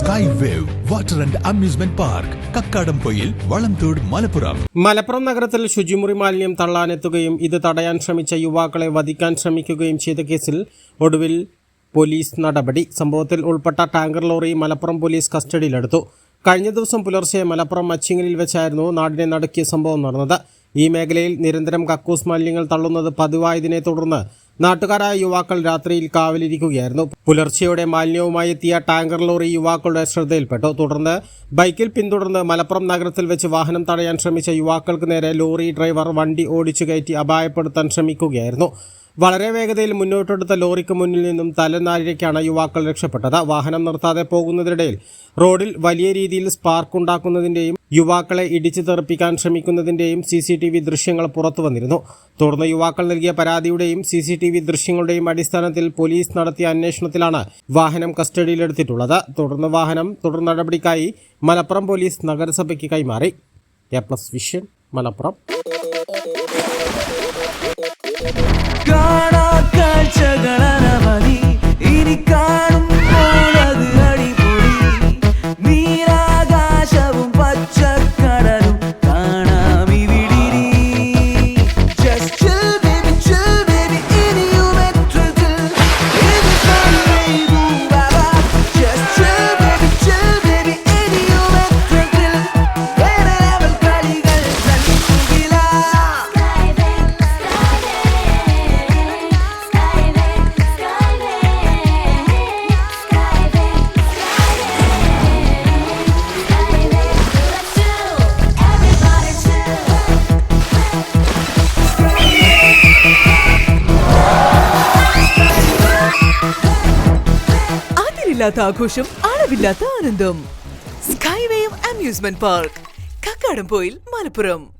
Sky wave water and amusement park Kakkadampoyil Valamthode Malappuram. Malappuram നഗരത്തിൽ ശുചിമുറി മാലിന്യം തള്ളാനെത്തുകയും ഇത് തടയാൻ ശ്രമിച്ച യുവാക്കളെ വധിക്കാൻ ശ്രമിക്കുകയും ചെയ്ത കേസിൽ ഒടുവിൽ പോലീസ് നടപടി. സംഭവത്തിൽ ഉൾപ്പെട്ട ടാങ്കർ ലോറി മലപ്പുറം പോലീസ് കസ്റ്റഡിയിലെടുത്തു. കഴിഞ്ഞ ദിവസം പുലർച്ചെ മലപ്പുറം മച്ചിങ്ങലിൽ വെച്ചായിരുന്നു നാടിനെ നടുക്കിയ സംഭവം നടന്നത്. ഈ മേഖലയിൽ നിരന്തരം കക്കൂസ് മാലിന്യങ്ങൾ തള്ളുന്നത് പതിവായതിനെ തുടർന്ന് നാട്ടുകാരായ യുവാക്കൾ രാത്രിയിൽ കാവലിരിക്കുകയായിരുന്നു. പുലർച്ചെയോടെ മാലിന്യവുമായി എത്തിയ ടാങ്കർ ലോറി യുവാക്കളുടെ ശ്രദ്ധയിൽപ്പെട്ടു. തുടർന്ന് ബൈക്കിൽ പിന്തുടർന്ന് മലപ്പുറം നഗരത്തിൽ വെച്ച് വാഹനം തടയാൻ ശ്രമിച്ച യുവാക്കൾക്ക് നേരെ ലോറി ഡ്രൈവർ വണ്ടി ഓടിച്ചു കയറ്റി അപായപ്പെടുത്താൻ ശ്രമിക്കുകയായിരുന്നു. വളരെ വേഗതയിൽ മുന്നോട്ടെടുത്ത ലോറിക്ക് മുന്നിൽ നിന്നും തലനാരിഴയ്ക്കാണ് യുവാക്കൾ രക്ഷപ്പെട്ടത്. വാഹനം നിർത്താതെ പോകുന്നതിനിടയിൽ റോഡിൽ വലിയ രീതിയിൽ സ്പാർക്ക് ഉണ്ടാക്കുന്നതിന്റെയും യുവാക്കളെ ഇടിച്ചു തെറിപ്പിക്കാൻ ശ്രമിക്കുന്നതിന്റെയും CCTV ദൃശ്യങ്ങൾ പുറത്തു വന്നിരുന്നു. തുടർന്ന് യുവാക്കൾ നൽകിയ പരാതിയുടെയും CCTV ദൃശ്യങ്ങളുടെയും അടിസ്ഥാനത്തിൽ പോലീസ് നടത്തിയ അന്വേഷണത്തിലാണ് വാഹനം കസ്റ്റഡിയിലെടുത്തിട്ടുള്ളത്. തുടർന്ന് വാഹനം തുടർ നടപടിക്കായി മലപ്പുറം പോലീസ് നഗരസഭയ്ക്ക് കൈമാറി. വിഷൻ മലപ്പുറം. ആഘോഷം, അളവില്ലാത്ത ആനന്ദം. Sky wave amusement park, Kakkadampoyil, Malappuram.